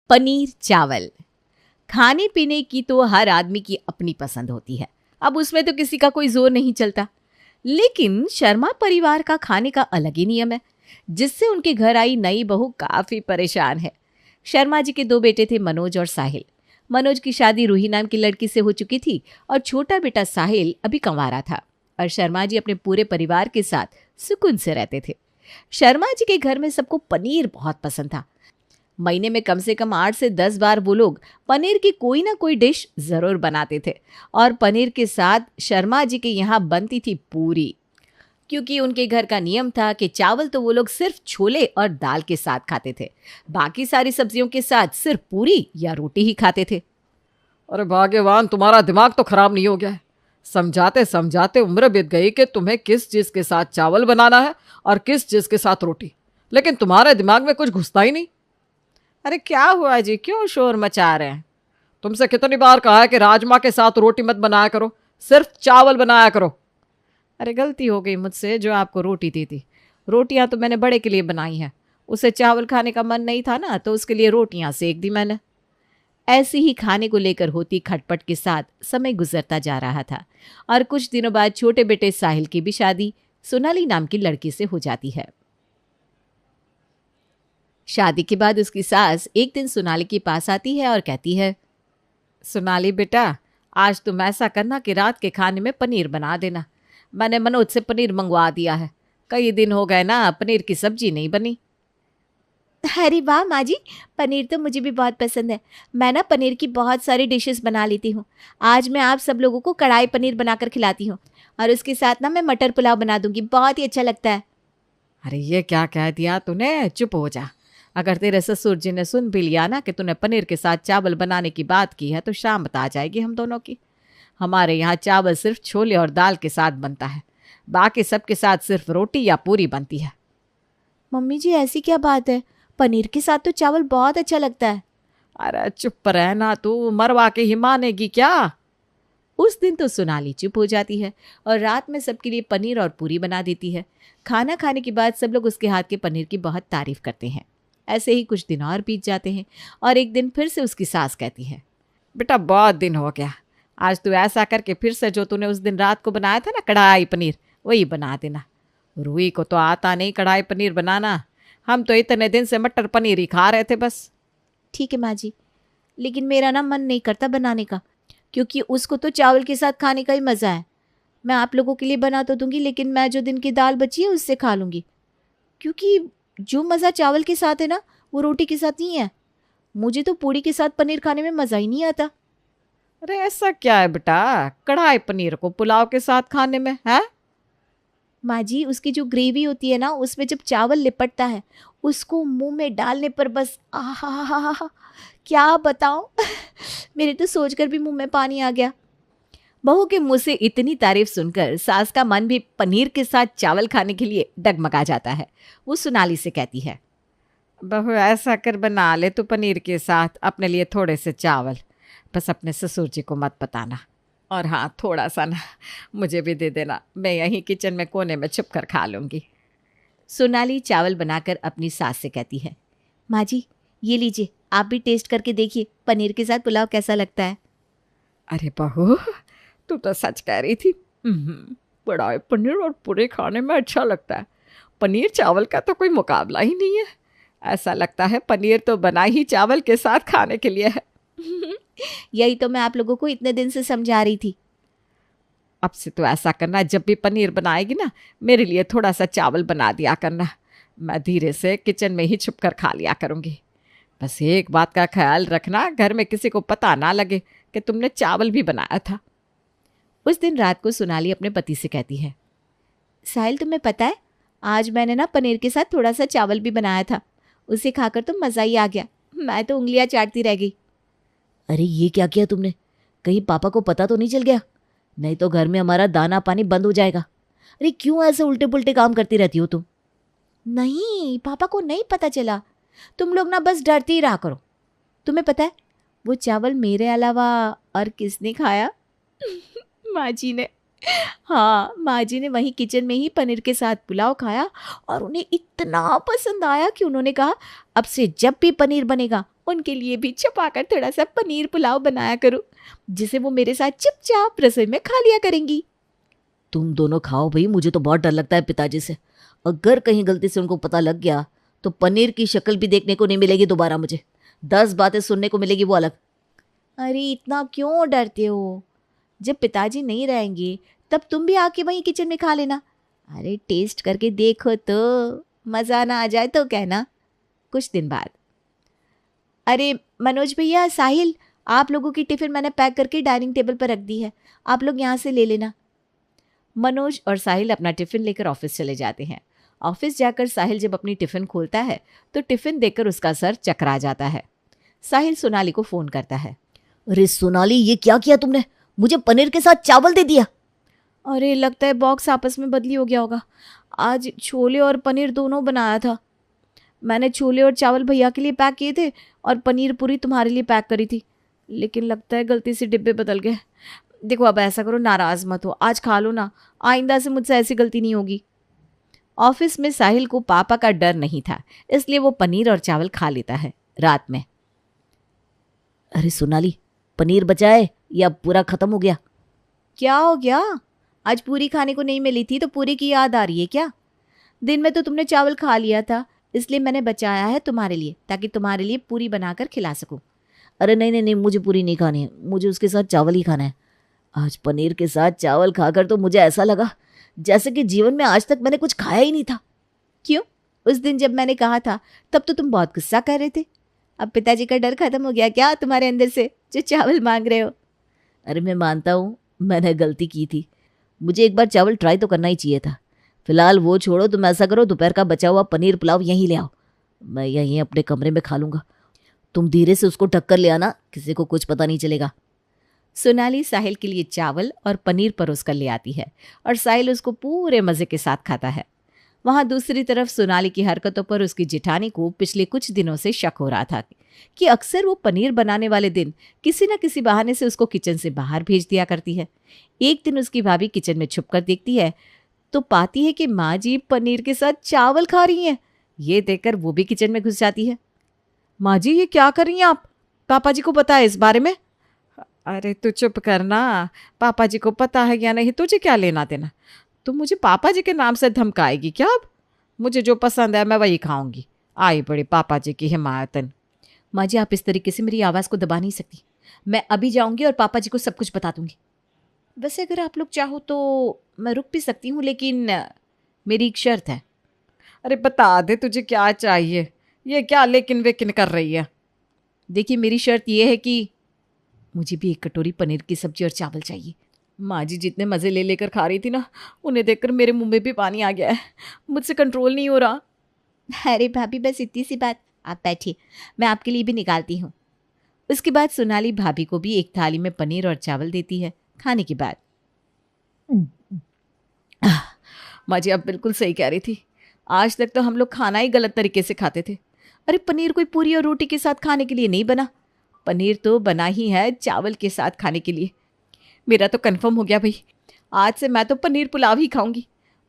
पनीर चावल। खाने पीने की तो हर आदमी की अपनी पसंद होती है, अब उसमें तो किसी का कोई जोर नहीं चलता। लेकिन शर्मा परिवार का खाने का अलग ही नियम है, जिससे उनके घर आई नई बहू काफी परेशान है। शर्मा जी के दो बेटे थे, मनोज और साहिल। मनोज की शादी रूही नाम की लड़की से हो चुकी थी और छोटा बेटा साहिल अभी कंवारा था और शर्मा जी अपने पूरे परिवार के साथ सुकून से रहते थे। शर्मा जी के घर में सबको पनीर बहुत पसंद था। महीने में कम से कम 8 से 10 बार वो लोग पनीर की कोई ना कोई डिश जरूर बनाते थे और पनीर के साथ शर्मा जी के यहाँ बनती थी पूरी, क्योंकि उनके घर का नियम था कि चावल तो वो लोग सिर्फ छोले और दाल के साथ खाते थे, बाकी सारी सब्जियों के साथ सिर्फ पूरी या रोटी ही खाते थे। अरे भाग्यवान, तुम्हारा दिमाग तो खराब नहीं हो गया है। समझाते समझाते उम्र बीत गई कि तुम्हें किस चीज़ के साथ चावल बनाना है और किस चीज़ के साथ रोटी, लेकिन तुम्हारे दिमाग में कुछ घुसता ही नहीं। अरे क्या हुआ जी, क्यों शोर मचा रहे हैं? तुमसे कितनी बार कहा है कि राजमा के साथ रोटी मत बनाया करो, सिर्फ चावल बनाया करो। अरे गलती हो गई मुझसे, जो आपको रोटी दी थी। रोटियां तो मैंने बड़े के लिए बनाई हैं, उसे चावल खाने का मन नहीं था ना, तो उसके लिए रोटियां सेक दी मैंने। ऐसी ही खाने को लेकर होती खटपट के साथ समय गुजरता जा रहा था और कुछ दिनों बाद छोटे बेटे साहिल की भी शादी सोनाली नाम की लड़की से हो जाती है। शादी के बाद उसकी सास एक दिन सोनाली के पास आती है और कहती है, सोनाली बेटा, आज तुम ऐसा करना कि रात के खाने में पनीर बना देना। मैंने मनोज से पनीर मंगवा दिया है, कई दिन हो गए ना पनीर की सब्जी नहीं बनी। अरे वाह माँ जी, पनीर तो मुझे भी बहुत पसंद है। मैं ना पनीर की बहुत सारी डिशेस बना लेती हूँ। आज मैं आप सब लोगों को कढ़ाई पनीर बनाकर खिलाती हूँ और उसके साथ ना मैं मटर पुलाव बना दूंगी, बहुत ही अच्छा लगता है। अरे ये क्या कह दिया तूने, चुप हो जा। अगर तेरे ससुर जी ने सुन भी लिया ना कि तूने पनीर के साथ चावल बनाने की बात की है तो शाम बता जाएगी हम दोनों की। हमारे यहाँ चावल सिर्फ छोले और दाल के साथ बनता है, बाकी सबके साथ सिर्फ रोटी या पूरी बनती है। मम्मी जी ऐसी क्या बात है, पनीर के साथ तो चावल बहुत अच्छा लगता है। अरे चुप रहना, तू मरवा के ही मानेगी क्या। उस दिन तो सोनाली चुप हो जाती है और रात में सबके लिए पनीर और पूरी बना देती है। खाना खाने के बाद सब लोग उसके हाथ के पनीर की बहुत तारीफ करते हैं। ऐसे ही कुछ दिन और बीत जाते हैं और एक दिन फिर से उसकी सास कहती है, बेटा बहुत दिन हो गया, आज तू ऐसा करके फिर से जो तूने उस दिन रात को बनाया था ना कढ़ाई पनीर, वही बना देना। रूही को तो आता नहीं कढ़ाई पनीर बनाना, हम तो इतने दिन से मटर पनीर ही खा रहे थे बस। ठीक है माँ जी, लेकिन मेरा ना मन नहीं करता बनाने का, क्योंकि उसको तो चावल के साथ खाने का ही मज़ा है। मैं आप लोगों के लिए बना तो दूंगी, लेकिन मैं जो दिन की दाल बची है उससे खा लूँगी, क्योंकि जो मज़ा चावल के साथ है ना वो रोटी के साथ नहीं है। मुझे तो पूड़ी के साथ पनीर खाने में मज़ा ही नहीं आता। अरे ऐसा क्या है बेटा, कढ़ाई पनीर को पुलाव के साथ खाने में है? माँ जी, उसकी जो ग्रेवी होती है ना, उसमें जब चावल लिपटता है, उसको मुंह में डालने पर बस आहा, क्या बताऊं मेरे तो सोचकर भी मुंह में पानी आ गया। बहू के मुंह से इतनी तारीफ सुनकर सास का मन भी पनीर के साथ चावल खाने के लिए डगमगा जाता है। वो सोनाली से कहती है, बहू ऐसा कर बना ले तो पनीर के साथ अपने लिए थोड़े से चावल, बस अपने ससुर जी को मत बताना, और हाँ थोड़ा सा ना मुझे भी दे देना, मैं यहीं किचन में कोने में छुप कर खा लूँगी। सोनाली चावल बनाकर अपनी सास से कहती है, माँ जी ये लीजिए, आप भी टेस्ट करके देखिए पनीर के साथ पुलाव कैसा लगता है। अरे बहू, तू तो सच कह रही थी। कढ़ाई पनीर और पूरे खाने में अच्छा लगता है, पनीर चावल का तो कोई मुकाबला ही नहीं है। ऐसा लगता है पनीर तो बना ही चावल के साथ खाने के लिए है। यही तो मैं आप लोगों को इतने दिन से समझा रही थी। अब से तो ऐसा करना, जब भी पनीर बनाएगी ना मेरे लिए थोड़ा सा चावल बना दिया करना, मैं धीरे से किचन में ही छुप कर खा लिया करूँगी। बस एक बात का ख्याल रखना, घर में किसी को पता ना लगे कि तुमने चावल भी बनाया था। उस दिन रात को सोनाली अपने पति से कहती है, साहिल तुम्हें पता है, आज मैंने ना पनीर के साथ थोड़ा सा चावल भी बनाया था, उसे खाकर तो मज़ा ही आ गया, मैं तो उंगलियां चाटती रह गई। अरे ये क्या किया तुमने, कहीं पापा को पता तो नहीं चल गया, नहीं तो घर में हमारा दाना पानी बंद हो जाएगा। अरे क्यों ऐसे उल्टे पुल्टे काम करती रहती हो तुम? नहीं, पापा को नहीं पता चला, तुम लोग ना बस डरती ही रहा करो। तुम्हें पता है वो चावल मेरे अलावा और किसने खाया? माँ जी ने। हाँ, माँ जी ने वहीं किचन में ही पनीर के साथ पुलाव खाया और उन्हें इतना पसंद आया कि उन्होंने कहा अब से जब भी पनीर बनेगा उनके लिए भी छुपाकर थोड़ा सा पनीर पुलाव बनाया करूँ, जिसे वो मेरे साथ चुपचाप रसोई में खा लिया करेंगी। तुम दोनों खाओ भाई, मुझे तो बहुत डर लगता है पिताजी से। अगर कहीं गलती से उनको पता लग गया तो पनीर की शक्ल भी देखने को नहीं मिलेगी दोबारा मुझे। 10 बातें सुनने को मिलेगी वो अलग। अरे इतना क्यों डरते हो? जब पिताजी नहीं रहेंगे तब तुम भी आके वहीं किचन में खा लेना। अरे टेस्ट करके देखो तो, मज़ा ना आ जाए तो कहना। कुछ दिन बाद, अरे मनोज भैया, साहिल, आप लोगों की टिफ़िन मैंने पैक करके डाइनिंग टेबल पर रख दी है, आप लोग यहाँ से ले लेना। मनोज और साहिल अपना टिफ़िन लेकर ऑफिस चले जाते हैं। ऑफिस जाकर साहिल जब अपनी टिफ़िन खोलता है तो टिफ़िन देखकर उसका सर चकरा जाता है। साहिल सोनाली को फ़ोन करता है। अरे सोनाली, ये क्या किया तुमने? मुझे पनीर के साथ चावल दे दिया। अरे लगता है बॉक्स आपस में बदली हो गया होगा। आज छोले और पनीर दोनों बनाया था। मैंने छोले और चावल भैया के लिए पैक किए थे और पनीर पूरी तुम्हारे लिए पैक करी थी, लेकिन लगता है गलती से डिब्बे बदल गए। देखो अब ऐसा करो, नाराज़ मत हो, आज खा लो ना, आइंदा से मुझसे ऐसी गलती नहीं होगी। ऑफिस में साहिल को पापा का डर नहीं था, इसलिए वो पनीर और चावल खा लेता है रात में। अरे सोनाली, पनीर बचा है या पूरा खत्म हो गया? क्या हो गया? आज पूरी खाने को नहीं मिली थी तो पूरी की याद आ रही है क्या? दिन में तो तुमने चावल खा लिया था, इसलिए मैंने बचाया है तुम्हारे लिए, ताकि तुम्हारे लिए पूरी बनाकर खिला सकूं। अरे नहीं नहीं नहीं, मुझे पूरी नहीं खानी है, मुझे उसके साथ चावल ही खाना है। आज पनीर के साथ चावल खाकर तो मुझे ऐसा लगा जैसे कि जीवन में आज तक मैंने कुछ खाया ही नहीं था। क्यों? उस दिन जब मैंने कहा था तब तो तुम बहुत गुस्सा कर रहे थे। अब पिताजी का डर खत्म हो गया क्या तुम्हारे अंदर से, जो चावल मांग रहे हो? अरे मैं मानता हूँ मैंने गलती की थी, मुझे एक बार चावल ट्राई तो करना ही चाहिए था। फिलहाल वो छोड़ो, तुम ऐसा करो दोपहर का बचा हुआ पनीर पुलाव यहीं ले आओ, मैं यहीं अपने कमरे में खा लूँगा। तुम धीरे से उसको ढक कर ले आना, किसी को कुछ पता नहीं चलेगा। सोनाली साहिल के लिए चावल और पनीर परोस कर ले आती है और साहिल उसको पूरे मज़े के साथ खाता है। वहाँ दूसरी तरफ सोनाली की हरकतों पर उसकी जेठानी को पिछले कुछ दिनों से शक हो रहा था कि अक्सर वो पनीर बनाने वाले दिन किसी न किसी बहाने से उसको किचन से बाहर भेज दिया करती है। एक दिन उसकी भाभी किचन में छुपकर देखती है तो पाती है कि माँ जी पनीर के साथ चावल खा रही हैं। ये देखकर वो भी किचन में घुस जाती है। माँ जी, ये क्या कर रही हैं आप? पापा जी को पता है इस बारे में? अरे तू चुप करना, पापा जी को पता है या नहीं तुझे क्या लेना देना? तू मुझे पापा जी के नाम से धमकाएगी क्या? अब मुझे जो पसंद है मैं वही खाऊंगी। आई बड़ी पापा जी की हिमायतन। माँ जी, आप इस तरीके से मेरी आवाज़ को दबा नहीं सकती। मैं अभी जाऊंगी और पापा जी को सब कुछ बता दूंगी। वैसे अगर आप लोग चाहो तो मैं रुक भी सकती हूँ, लेकिन मेरी एक शर्त है। अरे बता दे तुझे क्या चाहिए, ये क्या लेकिन वेकिन कर रही है? देखिए, मेरी शर्त ये है कि मुझे भी एक कटोरी पनीर की सब्जी और चावल चाहिए। माँ जी जितने मज़े ले लेकर खा रही थी ना, उन्हें देखकर मेरे मुंह में भी पानी आ गया है, मुझसे कंट्रोल नहीं हो रहा। अरे भाभी, बस इतनी सी बात, आप बैठिए, मैं आपके लिए भी निकालती हूँ। उसके बाद सोनाली भाभी को भी एक थाली में पनीर और चावल देती है खाने के बाद। माँ जी आप बिल्कुल सही कह रही थी, आज तक तो हम लोग खाना ही गलत तरीके से खाते थे। अरे पनीर कोई पूरी और रोटी के साथ खाने के लिए नहीं बना, पनीर तो बना ही है चावल के साथ खाने के लिए। मेरा तो कंफर्म हो गया भाई, आज से मैं तो पनीर पुलाव ही खाऊंगी।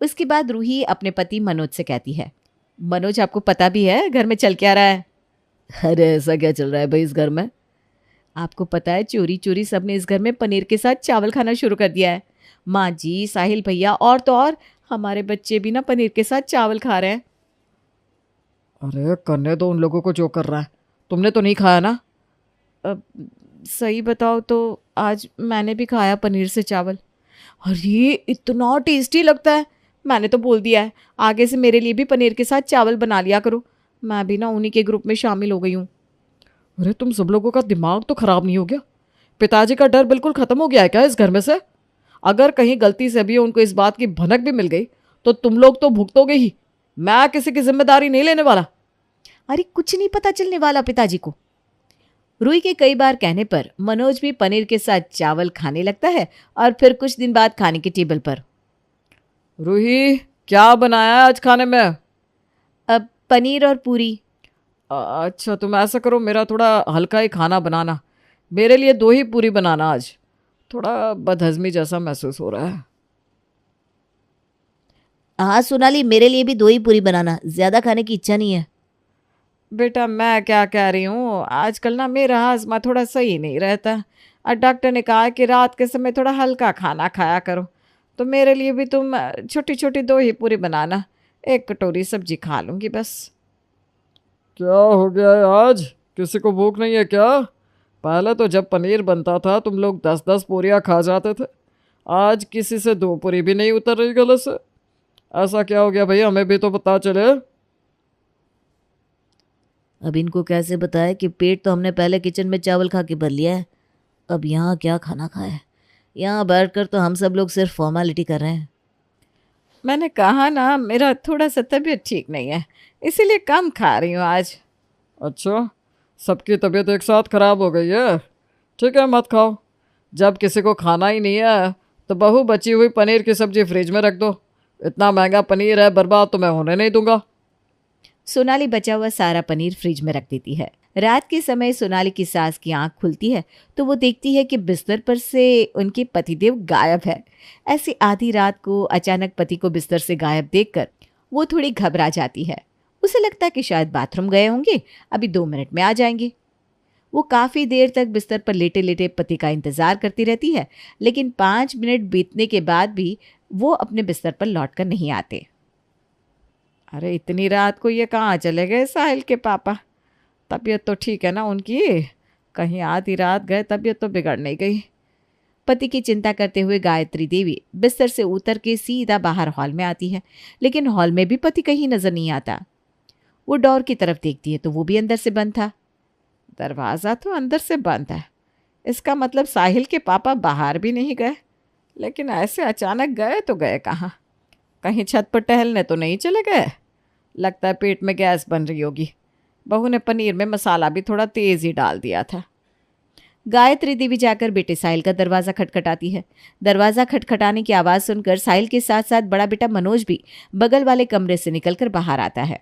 उसके बाद रूही अपने पति मनोज से कहती है, मनोज आपको पता भी है घर में चल क्या रहा है? अरे ऐसा क्या चल रहा है भाई इस घर में? आपको पता है चोरी चोरी सबने इस घर में पनीर के साथ चावल खाना शुरू कर दिया है। माँ जी, साहिल भैया और तो और हमारे बच्चे भी ना पनीर के साथ चावल खा रहे हैं। अरे करने दो उन लोगों को जो कर रहा है, तुमने तो नहीं खाया ना? सही बताओ तो आज मैंने भी खाया पनीर से चावल। अरे इतना टेस्टी लगता है, मैंने तो बोल दिया है आगे से मेरे लिए भी पनीर के साथ चावल बना लिया करो। मैं भी ना उन्हीं के ग्रुप में शामिल हो गई हूँ। अरे तुम सब लोगों का दिमाग तो खराब नहीं हो गया? पिताजी का डर बिल्कुल ख़त्म हो गया है क्या इस घर में से? अगर कहीं गलती से भी उनको इस बात की भनक भी मिल गई तो तुम लोग तो भुगतोगे ही, मैं किसी की जिम्मेदारी नहीं लेने वाला। अरे कुछ नहीं पता चलने वाला पिताजी को। रूही के कई बार कहने पर मनोज भी पनीर के साथ चावल खाने लगता है और फिर कुछ दिन बाद खाने की टेबल पर, रूही क्या बनाया है आज खाने में? अब पनीर और पूरी। अच्छा तुम ऐसा करो, मेरा थोड़ा हल्का ही खाना बनाना, मेरे लिए 2 ही पूरी बनाना, आज थोड़ा बदहजमी जैसा महसूस हो रहा है। हाँ सोनाली, मेरे लिए भी 2 ही पूरी बनाना, ज्यादा खाने की इच्छा नहीं है। बेटा मैं क्या कह रही हूँ, आजकल ना मेरा हाजमा थोड़ा सही नहीं रहता और डॉक्टर ने कहा है कि रात के समय थोड़ा हल्का खाना खाया करो। तो मेरे लिए भी तुम छोटी छोटी 2 ही पूरी बनाना, 1 कटोरी सब्जी खा लूँगी बस। क्या हो गया है आज? किसी को भूख नहीं है क्या? पहले तो जब पनीर बनता था तुम लोग 10-10 पूरियाँ खा जाते थे, आज किसी से 2 पूरी भी नहीं उतर रही गले से। ऐसा क्या हो गया भैया, हमें भी तो पता चले। अब इनको कैसे बताए कि पेट तो हमने पहले किचन में चावल खा के भर लिया है, अब यहाँ क्या खाना खाया। यहाँ बैठकर तो हम सब लोग सिर्फ फॉर्मेलिटी कर रहे हैं। मैंने कहा ना मेरा थोड़ा सा तबीयत ठीक नहीं है, इसीलिए कम खा रही हूँ आज। अच्छा, सबकी तबीयत एक साथ खराब हो गई है? ठीक है, मत खाओ। जब किसी को खाना ही नहीं है तो बहू बची हुई पनीर की सब्जी फ्रिज में रख दो। इतना महंगा पनीर है, बर्बाद तो मैं होने नहीं दूंगा। सोनाली बचा हुआ सारा पनीर फ्रिज में रख देती है। रात के समय सोनाली की सास की आंख खुलती है तो वो देखती है कि बिस्तर पर से उनके पतिदेव गायब है। ऐसी आधी रात को अचानक पति को बिस्तर से गायब देखकर वो थोड़ी घबरा जाती है। उसे लगता है कि शायद बाथरूम गए होंगे, अभी 2 मिनट में आ जाएंगे। वो काफ़ी देर तक बिस्तर पर लेटे लेटे पति का इंतज़ार करती रहती है, लेकिन 5 मिनट बीतने के बाद भी वो अपने बिस्तर पर लौट कर नहीं आते। अरे इतनी रात को ये कहाँ चले गए साहिल के पापा? तबीयत तो ठीक है ना उनकी? कहीं आधी रात गए, तबीयत तो बिगड़ नहीं गई। पति की चिंता करते हुए गायत्री देवी बिस्तर से उतर के सीधा बाहर हॉल में आती है, लेकिन हॉल में भी पति कहीं नजर नहीं आता। वो डोर की तरफ देखती है तो वो भी अंदर से बंद था। दरवाज़ा तो अंदर से बंद है, इसका मतलब साहिल के पापा बाहर भी नहीं गए। लेकिन ऐसे अचानक गए तो गए कहाँ? कहीं छत पर टहलने तो नहीं चले गए? लगता है पेट में गैस बन रही होगी। बहू ने पनीर में मसाला भी थोड़ा तेज ही डाल दिया था। गायत्री देवी जाकर बेटे साहिल का दरवाज़ा खटखटाती है। दरवाज़ा खटखटाने की आवाज़ सुनकर साहिल के साथ साथ बड़ा बेटा मनोज भी बगल वाले कमरे से निकलकर बाहर आता है।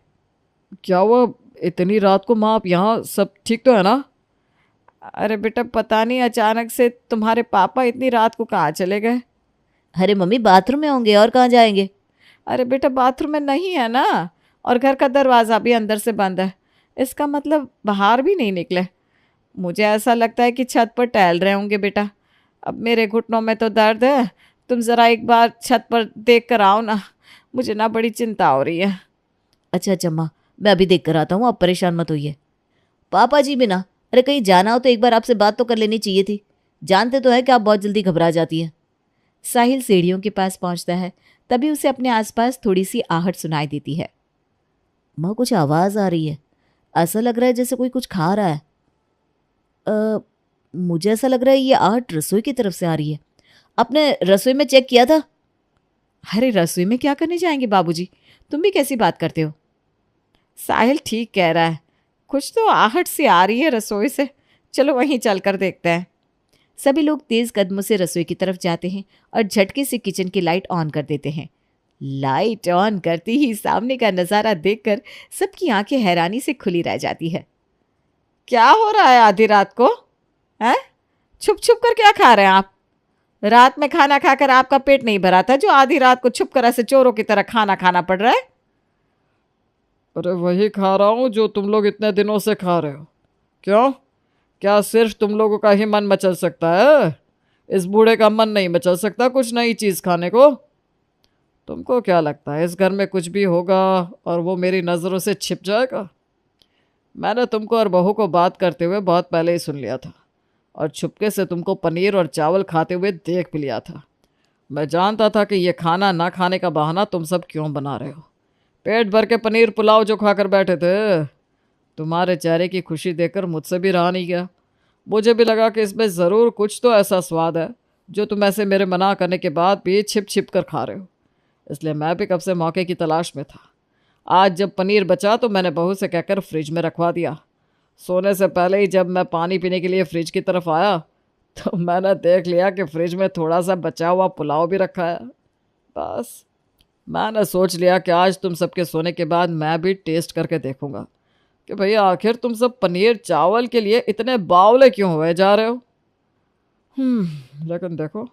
क्या हुआ इतनी रात को माँ? आप यहाँ सब ठीक तो है ना? अरे बेटा पता नहीं अचानक से तुम्हारे पापा इतनी रात को कहाँ चले गए। अरे मम्मी, बाथरूम में होंगे, और कहाँ जाएंगे? अरे बेटा बाथरूम में नहीं है ना, और घर का दरवाज़ा भी अंदर से बंद है, इसका मतलब बाहर भी नहीं निकले। मुझे ऐसा लगता है कि छत पर टहल रहे होंगे बेटा। अब मेरे घुटनों में तो दर्द है, तुम ज़रा एक बार छत पर देख कर आओ ना, मुझे ना बड़ी चिंता हो रही है। अच्छा माँ, मैं अभी देख कर आता हूँ, आप परेशान मत होइए। पापा जी भी ना, अरे कहीं जाना हो तो एक बार आपसे बात तो कर लेनी चाहिए थी, जानते तो है कि आप बहुत जल्दी घबरा जाती हैं। साहिल सीढ़ियों के पास पहुंचता है, तभी उसे अपने आसपास थोड़ी सी आहट सुनाई देती है। माँ, कुछ आवाज़ आ रही है, ऐसा लग रहा है जैसे कोई कुछ खा रहा है। मुझे ऐसा लग रहा है ये आहट रसोई की तरफ से आ रही है। आपने रसोई में चेक किया था? अरे रसोई में क्या करने जाएंगे बाबूजी, तुम भी कैसी बात करते हो? साहिल ठीक कह रहा है, कुछ तो आहट सी आ रही है रसोई से, चलो वहीं चलकर देखते हैं। सभी लोग तेज कदमों से रसोई की तरफ जाते हैं और झटके से किचन की लाइट ऑन कर देते हैं। लाइट ऑन करते ही सामने का नज़ारा देखकर सबकी आंखें हैरानी से खुली रह जाती है। क्या हो रहा है आधी रात को? हैं? छुप छुप कर क्या खा रहे हैं आप? रात में खाना खाकर आपका पेट नहीं भरा था जो आधी रात को छुप कर ऐसे चोरों की तरह खाना खाना पड़ रहा है? अरे वही खा रहा हूँ जो तुम लोग इतने दिनों से खा रहे हो। क्यों, क्या सिर्फ तुम लोगों का ही मन मचल सकता है? इस बूढ़े का मन नहीं मचल सकता कुछ नई चीज़ खाने को? तुमको क्या लगता है इस घर में कुछ भी होगा और वो मेरी नज़रों से छिप जाएगा? मैंने तुमको और बहू को बात करते हुए बहुत पहले ही सुन लिया था और छुपके से तुमको पनीर और चावल खाते हुए देख भी लिया था। मैं जानता था कि ये खाना ना खाने का बहाना तुम सब क्यों बना रहे हो। पेट भर के पनीर पुलाव जो खाकर बैठे थे, तुम्हारे चेहरे की खुशी देखकर मुझसे भी रहा नहीं गया। मुझे भी लगा कि इसमें ज़रूर कुछ तो ऐसा स्वाद है जो तुम ऐसे मेरे मना करने के बाद भी छिप छिप कर खा रहे हो। इसलिए मैं भी कब से मौके की तलाश में था। आज जब पनीर बचा तो मैंने बहू से कहकर फ्रिज में रखवा दिया। सोने से पहले ही जब मैं पानी पीने के लिए फ्रिज की तरफ आया तो मैंने देख लिया कि फ्रिज में थोड़ा सा बचा हुआ पुलाव भी रखा है। बस मैंने सोच लिया कि आज तुम सबके सोने के बाद मैं भी टेस्ट करके देखूंगा कि भैया आखिर तुम सब पनीर चावल के लिए इतने बावले क्यों हुए जा रहे हो। लेकिन देखो,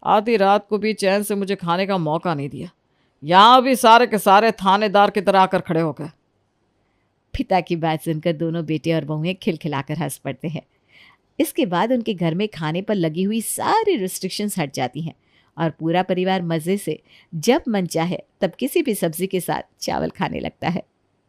आधी रात को भी चैन से मुझे खाने का मौका नहीं दिया। यहाँ भी सारे के सारे थानेदार की तरह आकर खड़े हो गए। पिता की बात सुनकर दोनों बेटे और बहुएं खिलखिलाकर हंस पड़ते हैं। इसके बाद उनके घर में खाने पर लगी हुई सारी रिस्ट्रिक्शंस हट जाती हैं और पूरा परिवार मज़े से जब मन चाहे तब किसी भी सब्जी के साथ चावल खाने लगता है।